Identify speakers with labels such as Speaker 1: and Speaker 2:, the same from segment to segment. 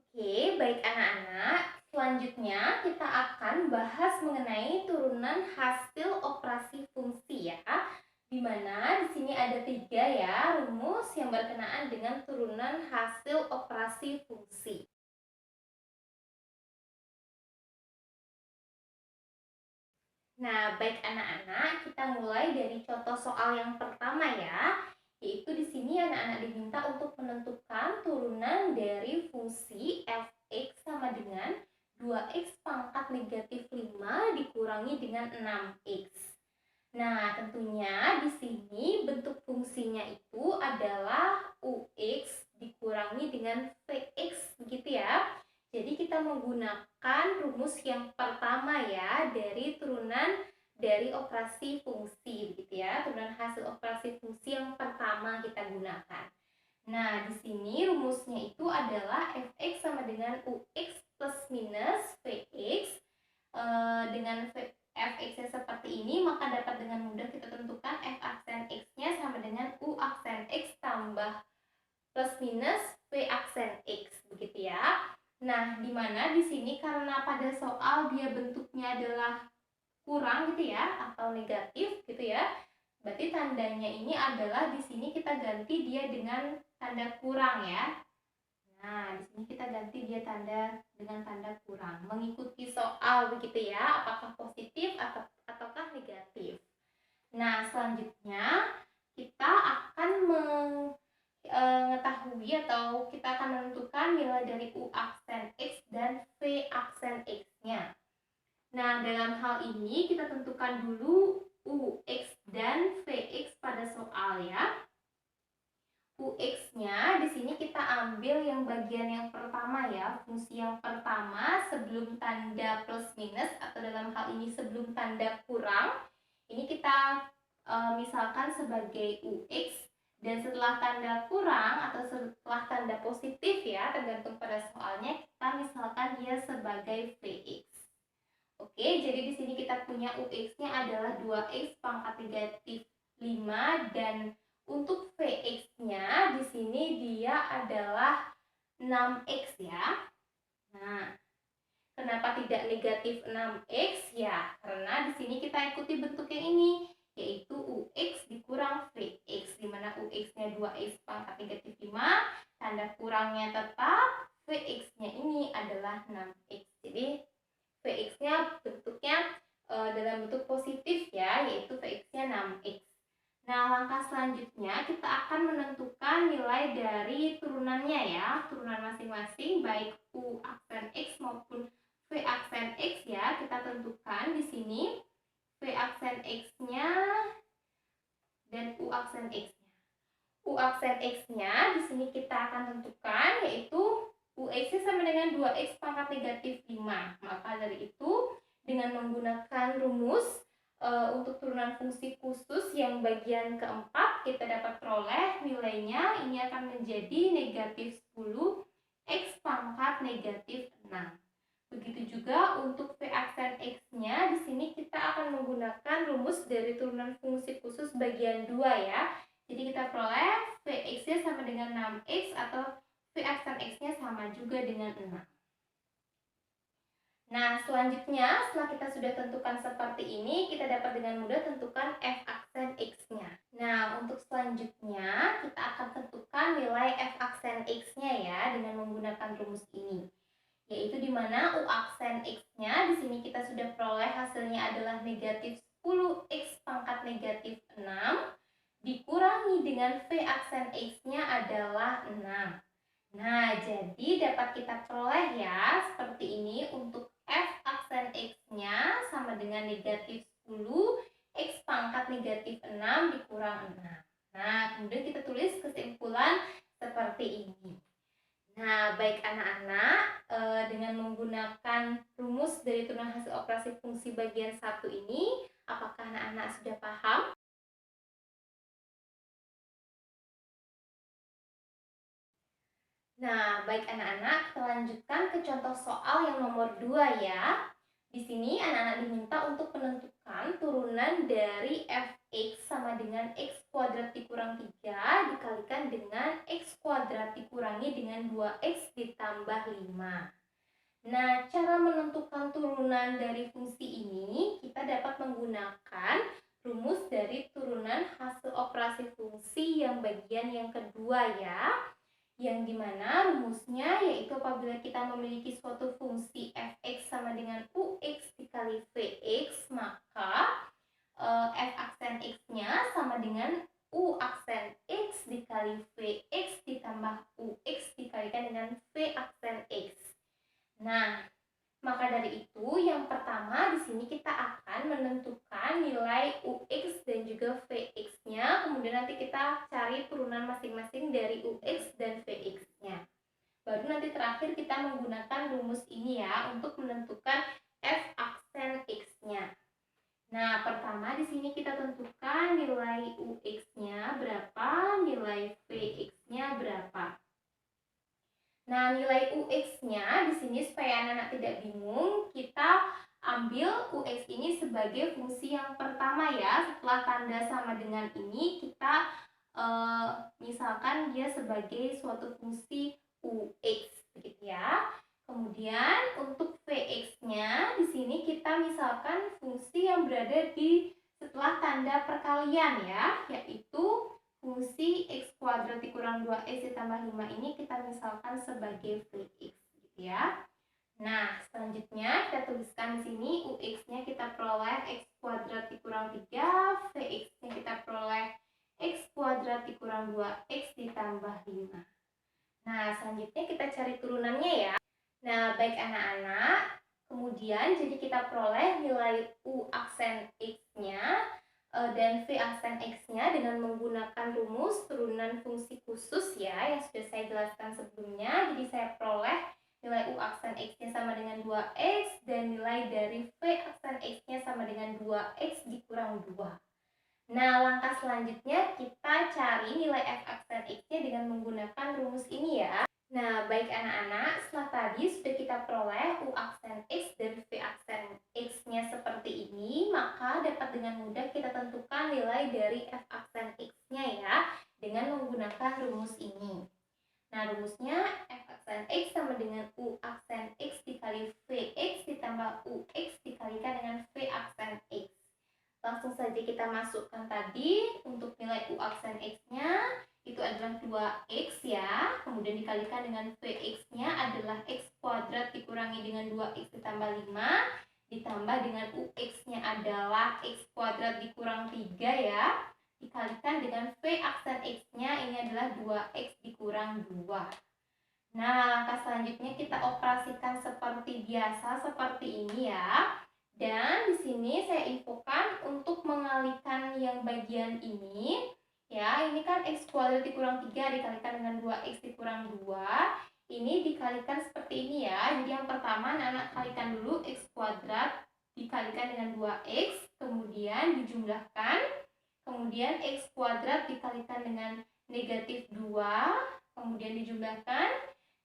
Speaker 1: Oke, baik anak-anak. Selanjutnya kita akan bahas mengenai turunan hasil operasi fungsi ya. Di mana di sini ada 3 ya rumus yang berkenaan dengan turunan hasil operasi fungsi. Nah, baik anak-anak, kita mulai dari contoh soal yang pertama ya. Yaitu di sini anak-anak diminta untuk menentukan turunan dari fungsi f(x) sama dengan 2x pangkat negatif 5 dikurangi dengan 6x. Nah, tentunya di sini bentuk fungsinya itu adalah ux dikurangi dengan vx, begitu ya. Jadi kita menggunakan rumus yang pertama ya dari turunan dari operasi fungsi, begitu ya. Turunan hasil operasi fungsi yang pertama kita gunakan. Nah, di sini rumusnya itu adalah fx sama dengan ux plus minus vx. Dengan fx-nya seperti ini, maka dapat dengan mudah kita tentukan f aksen x-nya sama dengan u aksen x tambah plus minus v aksen x, begitu ya. Nah, di mana di sini karena pada soal dia bentuknya adalah kurang gitu ya atau negatif gitu ya. Berarti tandanya ini adalah di sini kita ganti dia dengan tanda kurang ya. Nah, di sini kita ganti dia tanda dengan tanda kurang. Mengikuti soal begitu ya, apakah positif ataukah negatif. Nah, selanjutnya kita akan mengetahui atau kita akan menentukan nilai dari u aksen x dan v aksen x-nya. Nah, dalam hal ini kita tentukan dulu ux dan vx pada soal ya. Ux-nya di sini kita ambil yang bagian yang pertama ya, fungsi yang pertama sebelum tanda plus minus atau dalam hal ini sebelum tanda kurang. Ini kita misalkan sebagai ux, dan setelah tanda kurang atau setelah tanda positif ya, tergantung pada soalnya, kita misalkan dia sebagai vx. Oke, jadi di sini kita punya ux-nya adalah 2x pangkat negatif 5 dan untuk vx-nya di sini dia adalah 6x ya. Nah, kenapa tidak negatif 6x ya? Karena di sini kita ikuti bentuk yang ini, yaitu ux dikurang vx, di mana ux-nya 2x pangkat negatif 5, tanda kurangnya tetap, vx-nya ini adalah 6x. Jadi vx-nya bentuknya dalam bentuk positif ya, yaitu vx-nya 6x. Nah, langkah selanjutnya kita akan menentukan nilai dari turunannya ya, turunan masing-masing baik u aksen x maupun v aksen x ya. Kita tentukan di sini v aksen x-nya dan u aksen x-nya. U aksen x-nya di sini kita akan tentukan yaitu ux-nya sama dengan 2x pangkat negatif 5. Maka dari itu dengan menggunakan rumus untuk turunan fungsi khusus yang bagian keempat, kita dapat peroleh nilainya ini akan menjadi negatif 10 x pangkat negatif 6. Begitu juga untuk v aksen x-nya, di sini kita akan menggunakan rumus dari turunan fungsi khusus bagian 2 ya. Jadi kita peroleh vx-nya sama dengan 6x atau v aksen x-nya sama juga dengan 6. Nah, selanjutnya setelah kita sudah tentukan seperti ini, kita dapat dengan mudah tentukan f aksen x-nya. Nah, untuk selanjutnya kita akan tentukan nilai f aksen x-nya ya dengan menggunakan rumus ini. Yaitu di mana u aksen x-nya di sini kita sudah peroleh hasilnya adalah negatif 10x pangkat negatif 6 dikurangi dengan v aksen x-nya adalah 6. Nah, jadi dapat kita peroleh ya seperti ini untuk f aksen x-nya sama dengan negatif 10 x pangkat negatif 6 dikurang 6. Nah, kemudian kita tulis kesimpulan seperti ini. Nah, baik anak-anak, dengan menggunakan rumus dari turunan hasil operasi fungsi bagian 1 ini, apakah anak-anak sudah paham? Nah, baik anak-anak, kita lanjutkan ke contoh soal yang nomor 2 ya. Di sini anak-anak diminta untuk menentukan turunan dari f X sama dengan X kuadrat dikurang 3 dikalikan dengan X kuadrat dikurangi dengan 2X ditambah 5. Nah, cara menentukan turunan dari fungsi ini, kita dapat menggunakan rumus dari turunan hasil operasi fungsi yang bagian yang kedua ya. Yang dimana rumusnya yaitu apabila kita memiliki suatu fungsi f(x) sama dengan ux dikali vx, maka f aksen x-nya sama dengan u aksen x dikali vx ditambah ux dikalikan dengan v aksen x. Nah, maka dari itu yang pertama di sini kita akan menentukan nilai ux dan juga vx-nya, kemudian nanti kita cari turunan masing-masing dari ux dan vx-nya. Baru nanti terakhir kita menggunakan rumus ini ya untuk menentukan f aksen x-nya. Nah, pertama di sini kita tentukan nilai ux-nya berapa, nilai vx-nya berapa. Nah, nilai ux-nya di sini supaya anak-anak tidak bingung, kita ambil ux ini sebagai fungsi yang pertama ya. Setelah tanda sama dengan ini, kita misalkan dia sebagai suatu fungsi ux, begitu ya. Kemudian untuk vx-nya di sini kita misalkan fungsi yang berada di setelah tanda perkalian ya, yaitu fungsi x kuadrat dikurang 2x ditambah 5 ini kita misalkan sebagai vx gitu ya. Nah, selanjutnya kita tuliskan di sini ux-nya kita peroleh x kuadrat dikurang 3, vx-nya kita peroleh x kuadrat dikurang 2x ditambah 5. Nah, selanjutnya kita cari turunannya ya. Nah, baik anak-anak, kemudian jadi kita peroleh nilai u aksen x-nya dan v aksen x-nya dengan menggunakan rumus turunan fungsi khusus ya yang sudah saya jelaskan sebelumnya. Jadi saya peroleh nilai u aksen x-nya sama dengan 2x dan nilai dari v aksen x-nya sama dengan 2x dikurang 2. Nah, langkah selanjutnya kita cari nilai f aksen x-nya dengan menggunakan rumus ini ya. Nah, baik anak-anak, setelah tadi sudah kita peroleh u aksen x dan v aksen x-nya seperti ini, maka dapat dengan mudah kita tentukan nilai dari f aksen x-nya ya, dengan menggunakan rumus ini. Nah, rumusnya f aksen x sama dengan u aksen x dikali vx ditambah ux dikalikan dengan v aksen x. Langsung saja kita masukkan tadi untuk nilai u aksen x-nya itu adalah 2x ya, kemudian dikalikan dengan vx-nya adalah x kuadrat dikurangi dengan 2x ditambah 5, ditambah dengan ux-nya adalah x kuadrat dikurang 3 ya, dikalikan dengan v aksen x-nya ini adalah 2x dikurang 2. Nah, langkah selanjutnya kita operasikan seperti biasa, seperti ini ya. Dan di sini saya infokan untuk mengalihkan yang bagian ini. Ya, ini kan x kuadrat dikurang 3 dikalikan dengan 2x dikurang 2. Ini dikalikan seperti ini ya. Jadi yang pertama anak-anak kalikan dulu x kuadrat dikalikan dengan 2x, kemudian dijumlahkan. Kemudian x kuadrat dikalikan dengan negatif 2, kemudian dijumlahkan.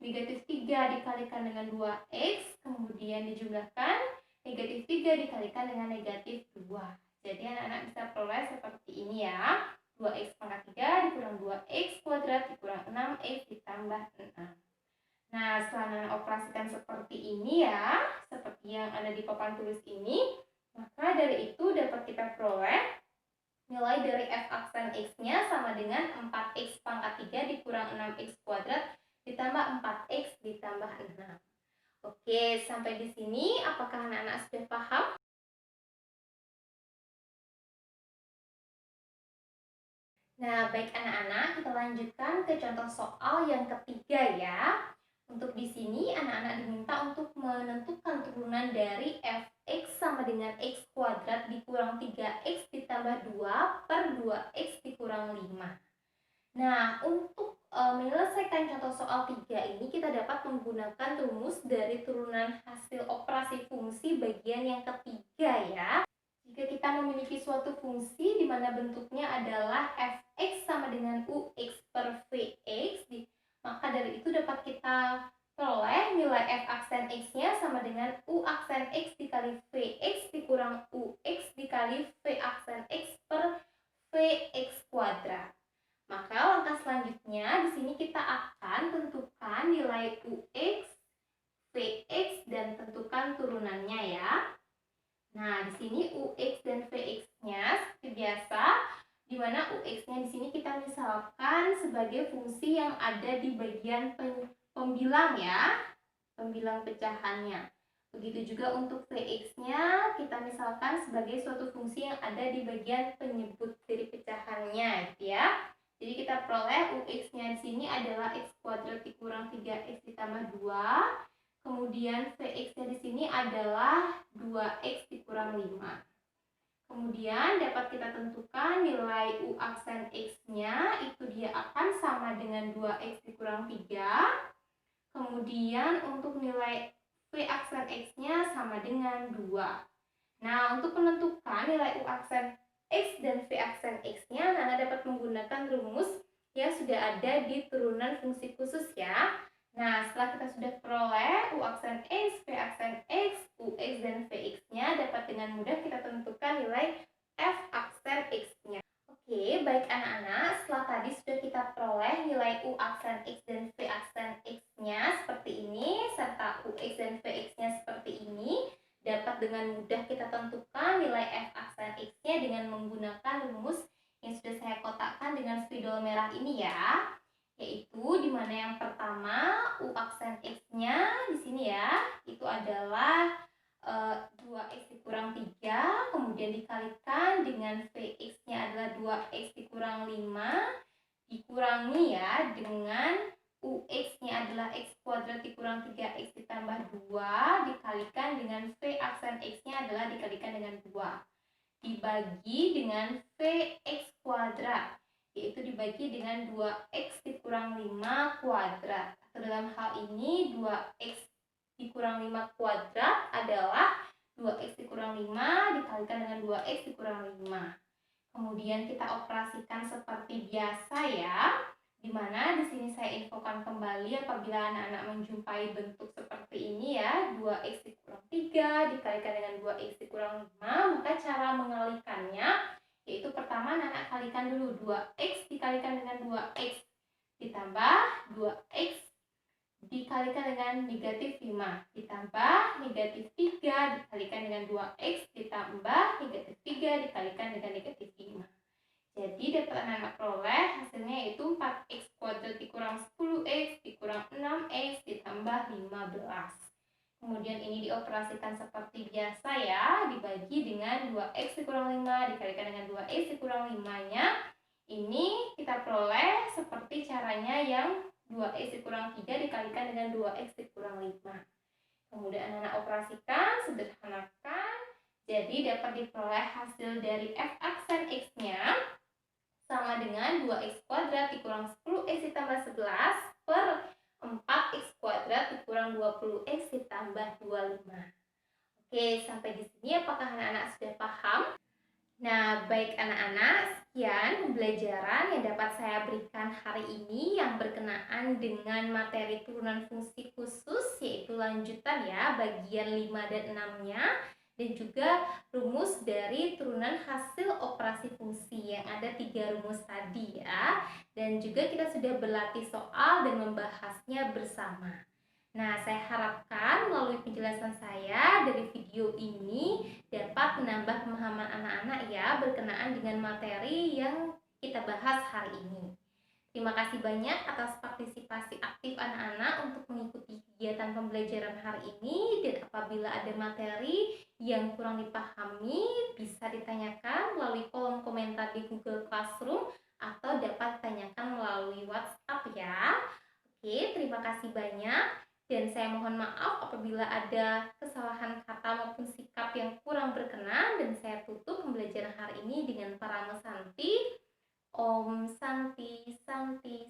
Speaker 1: Negatif 3 dikalikan dengan 2x, kemudian dijumlahkan. Negatif 3 dikalikan dengan negatif 2. Jadi anak-anak bisa peroleh seperti ini ya. 2x pangkat 3 dikurang 2x kuadrat dikurang 6x ditambah 6. Nah, setelah anak operasikan seperti ini ya, seperti yang ada di papan tulis ini, maka dari itu dapat kita peroleh nilai dari f aksen x-nya sama dengan 4x pangkat 3 dikurang 6x kuadrat ditambah 4x ditambah 6. Oke, sampai di sini apakah anak-anak sudah paham? Nah, baik anak-anak, kita lanjutkan ke contoh soal yang ketiga ya. Untuk di sini anak-anak diminta untuk menentukan turunan dari fx sama dengan x kuadrat dikurang 3x ditambah 2 per 2x dikurang 5. Nah, untuk menyelesaikan contoh soal 3 ini kita dapat menggunakan rumus dari turunan hasil operasi fungsi bagian yang ketiga ya. Jika kita memiliki suatu fungsi di mana bentuknya adalah fx sama dengan ux per vx, maka dari itu dapat kita peroleh nilai f aksen x-nya sama dengan u aksen x dikali vx dikurang ux dikali v aksen x per selanjutnya, di sini kita akan tentukan nilai UX, VX, dan tentukan turunannya ya. Nah, di sini UX dan VX-nya seperti biasa, di mana UX-nya di sini kita misalkan sebagai fungsi yang ada di bagian pembilang ya, pembilang pecahannya. Begitu juga untuk VX-nya kita misalkan sebagai suatu fungsi yang ada di bagian penyebut dari pecahannya gitu ya. Jadi kita peroleh UX-nya di sini adalah X kuadrat dikurang 3X ditambah 2. Kemudian Vx-nya di sini adalah 2x dikurang 5. Kemudian dapat kita tentukan nilai U aksen X-nya itu dia akan sama dengan 2x dikurang 3. Kemudian untuk nilai V aksen X-nya sama dengan 2. Nah, untuk menentukan nilai U aksen X dan V aksen X-nya, Nana dapat menggunakan rumus yang sudah ada di turunan fungsi khusus ya. Nah, setelah kita sudah peroleh U aksen X, V aksen X, UX, dan VX-nya, dapat dengan mudah kita tentukan nilai F aksen X-nya. Oke, baik anak-anak, setelah tadi sudah kita peroleh nilai U aksen X dan V aksen X-nya seperti ini, serta UX dan VX-nya seperti ini, dapat dengan mudah kita tentukan nilai F aksen X-nya dengan menggunakan rumus yang sudah saya kotakkan dengan spidol merah ini ya. Yaitu dimana yang pertama U aksen X-nya di sini ya, itu adalah 2x dikurang 3, kemudian dikalikan dengan Vx-nya adalah 2x dikurang 5, dikurangi ya dengan UX-nya adalah X kuadrat dikurang 3x ditambah 2, dikalikan dengan V aksen X-nya adalah dikalikan dengan 2, dibagi dengan Vx kuadrat, yaitu dibagi dengan 2x dikurang 5 kuadrat. Atau dalam hal ini 2x dikurang 5 kuadrat adalah 2x dikurang 5 dikalikan dengan 2x dikurang 5. Kemudian kita operasikan seperti biasa ya, dimana di sini saya infokan kembali apabila anak-anak menjumpai bentuk seperti ini ya, 2x dikurang 3 dikalikan dengan 2x dikurang 5, maka cara mengalikannya yaitu pertama anak kalikan dulu 2x dikalikan dengan 2x ditambah 2x dikalikan dengan negatif 5 ditambah negatif 3 dikalikan dengan 2x ditambah negatif 3 dikalikan dengan negatif 5. Jadi dapat anak-anak peroleh hasilnya yaitu 4x kuadrat dikurang 10x dikurang 6x ditambah 15. Kemudian ini dioperasikan seperti biasa ya, dibagi dengan 2x dikurang 5 dikalikan dengan 2x dikurang 5-nya. Ini kita peroleh seperti caranya yang 2x dikurang 3 dikalikan dengan 2x dikurang 5. Kemudian anak operasikan, sederhanakan, jadi dapat diperoleh hasil dari F aksen X-nya sama dengan 2x kuadrat dikurang 10x ditambah 11 per 4x kuadrat dikurang 20x ditambah 25. Oke, sampai di sini apakah anak-anak sudah paham? Nah, baik anak-anak, sekian pembelajaran yang dapat saya berikan hari ini yang berkenaan dengan materi turunan fungsi khusus, yaitu lanjutan ya, bagian 5 dan 6-nya, dan juga rumus dari turunan hasil operasi fungsi yang ada 3 rumus tadi ya. Dan juga kita sudah berlatih soal dan membahasnya bersama. Nah, saya harapkan melalui penjelasan saya dari video ini dapat menambah pemahaman anak-anak ya berkenaan dengan materi yang kita bahas hari ini. Terima kasih banyak atas partisipasi aktif anak-anak untuk mengikuti kegiatan pembelajaran hari ini, dan apabila ada materi yang kurang dipahami bisa ditanyakan melalui kolom komentar di Google Classroom atau dapat ditanyakan melalui WhatsApp ya. Oke, terima kasih banyak. Dan saya mohon maaf apabila ada kesalahan kata maupun sikap yang kurang berkenan, dan saya tutup pembelajaran hari ini dengan parama Santi. Om Santi Santi.